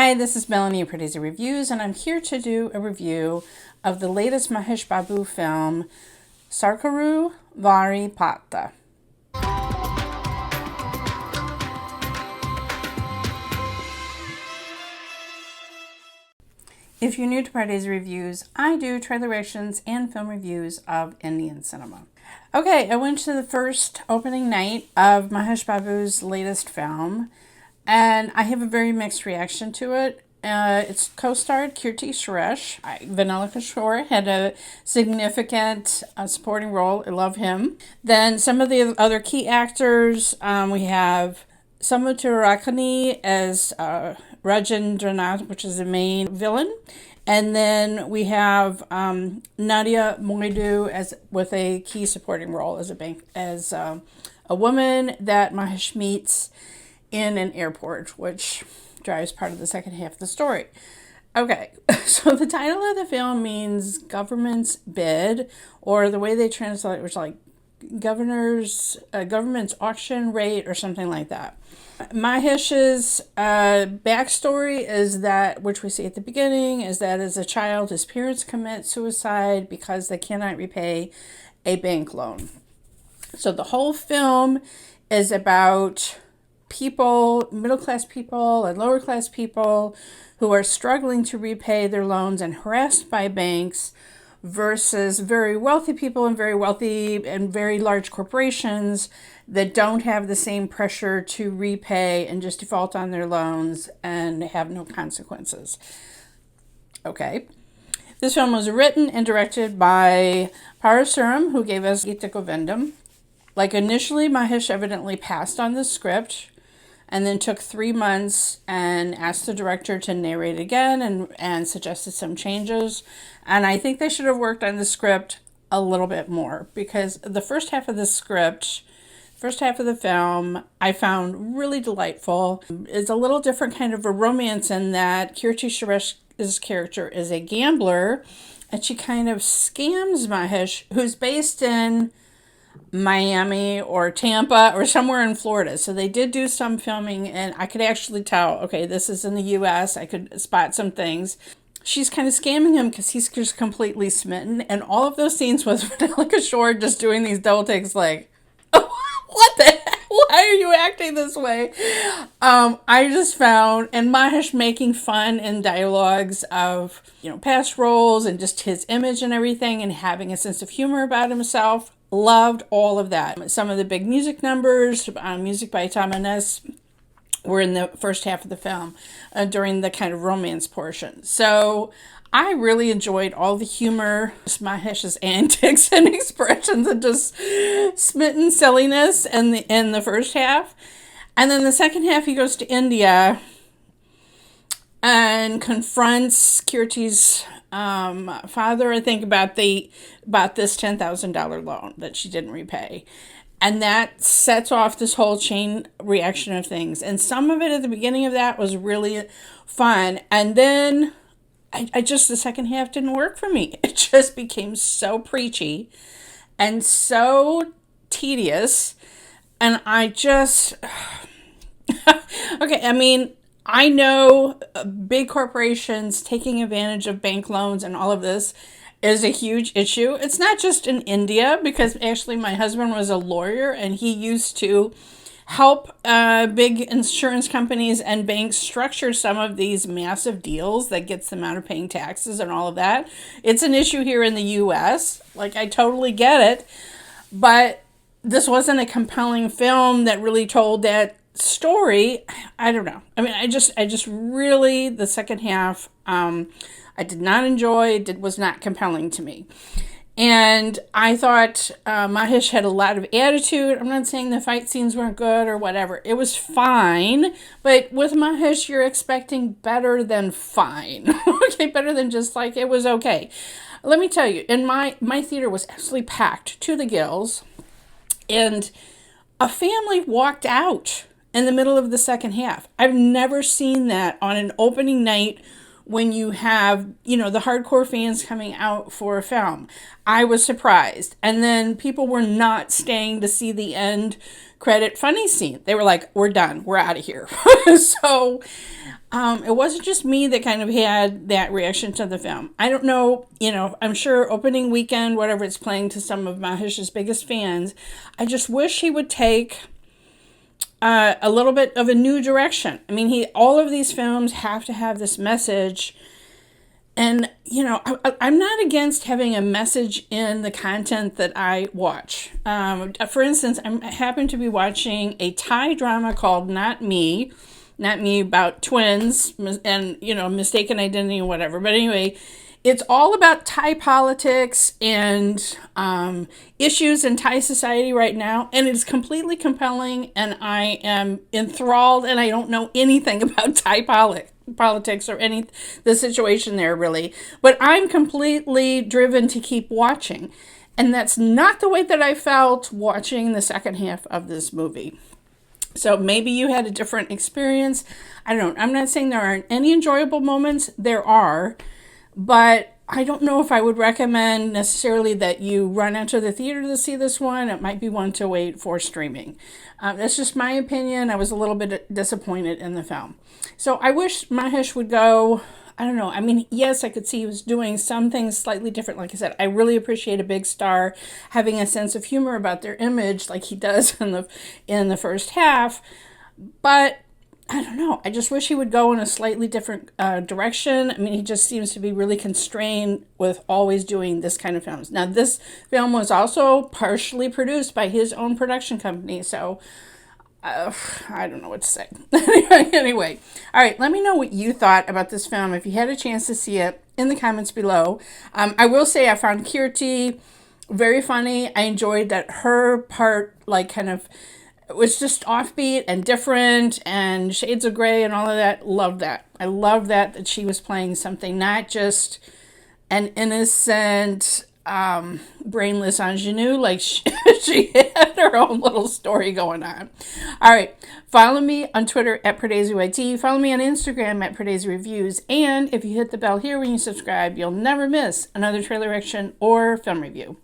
Hi, this is Melanie of Pardesi Reviews, and I'm here to do a review of the latest Mahesh Babu film, Sarkaru Vaari Paata. If you're new to Pardesi Reviews, I do trailer reactions and film reviews of Indian cinema. Okay, I went to the first opening night of Mahesh Babu's latest film, and I have a very mixed reaction to it. It's co-starred Keerthy Suresh. Vennela Kishore had a significant supporting role. I love him. Then some of the other key actors, we have Samuthirakani as Rajendranath, which is the main villain. And then we have Nadhiya and Subbaraju with a key supporting role as a woman that Mahesh meets in an airport, which drives part of the second half of the story. Okay, so the title of the film means government's bid, or the way they translate it was like government's auction rate or something like that. Mahesh's backstory is that, which we see at the beginning, is that as a child his parents commit suicide because they cannot repay a bank loan. So the whole film is about people, middle-class people and lower-class people who are struggling to repay their loans and harassed by banks versus very wealthy people and very large corporations that don't have the same pressure to repay and just default on their loans and have no consequences. Okay. This film was written and directed by Parasuram, who gave us Gita Govindam. Like initially, Mahesh evidently passed on the script and then took 3 months and asked the director to narrate again and suggested some changes. And I think they should have worked on the script a little bit more, because the first half of the film, I found really delightful. It's a little different kind of a romance in that Keerthy Suresh's character is a gambler, and she kind of scams Mahesh, who's based in Miami or Tampa or somewhere in Florida. So they did do some filming, and I could actually tell, okay, this is in the US. I could spot some things. She's kind of scamming him because he's just completely smitten. And all of those scenes with Vennela Kishore just doing these double takes like, oh, what the heck? Why are you acting this way? I just found, and Mahesh making fun in dialogues of, past roles and just his image and everything, and having a sense of humor about himself. Loved all of that. Some of the big music numbers, music by Thaman, were in the first half of the film during the kind of romance portion. So I really enjoyed all the humor, Mahesh's antics and expressions, and just smitten silliness in the first half. And then the second half, he goes to India and confronts Keerthy's father, I think, about this $10,000 loan that she didn't repay. And that sets off this whole chain reaction of things. And some of it at the beginning of that was really fun. And then the second half didn't work for me. It just became so preachy and so tedious. And okay, I know big corporations taking advantage of bank loans and all of this is a huge issue. It's not just in India, because actually my husband was a lawyer and he used to help big insurance companies and banks structure some of these massive deals that gets them out of paying taxes and all of that. It's an issue here in the US. Like, I totally get it. But this wasn't a compelling film that really told that story. I don't know. I just really, the second half, I did not enjoy. It was not compelling to me. And I thought Mahesh had a lot of attitude. I'm not saying the fight scenes weren't good or whatever. It was fine. But with Mahesh, you're expecting better than fine. Okay, better than just like, it was okay. Let me tell you, in my theater was absolutely packed to the gills. And a family walked out in the middle of the second half. I've never seen that on an opening night when you have, the hardcore fans coming out for a film. I was surprised. And then people were not staying to see the end credit funny scene. They were like, we're done. We're out of here. So it wasn't just me that kind of had that reaction to the film. I don't know, I'm sure opening weekend, whatever it's playing to some of Mahesh's biggest fans, I just wish he would take a little bit of a new direction. I mean, all of these films have to have this message. And, I'm not against having a message in the content that I watch. For instance, I happen to be watching a Thai drama called Not Me, about twins and, mistaken identity and whatever. But anyway, it's all about Thai politics and issues in Thai society right now. And it's completely compelling. And I am enthralled. And I don't know anything about Thai politics or the situation there, really. But I'm completely driven to keep watching. And that's not the way that I felt watching the second half of this movie. So maybe you had a different experience. I don't know. I'm not saying there aren't any enjoyable moments. There are. But I don't know if I would recommend necessarily that you run out to the theater to see this one. It might be one to wait for streaming. That's just my opinion. I was a little bit disappointed in the film. So I wish Mahesh would go, I don't know. I mean, yes, I could see he was doing some things slightly different. Like I said, I really appreciate a big star having a sense of humor about their image like he does in the first half. But I don't know. I just wish he would go in a slightly different direction. I mean, he just seems to be really constrained with always doing this kind of films. Now, this film was also partially produced by his own production company, so I don't know what to say. Anyway, all right, let me know what you thought about this film if you had a chance to see it in the comments below. I will say I found Keerthy very funny. I enjoyed that her part, it was just offbeat and different and shades of gray and all of that. Love that. I love that she was playing something, not just an innocent, brainless ingenue. Like she had her own little story going on. All right. Follow me on Twitter at PardeziYT. Follow me on Instagram at PardesiReviews. And if you hit the bell here when you subscribe, you'll never miss another trailer reaction or film review.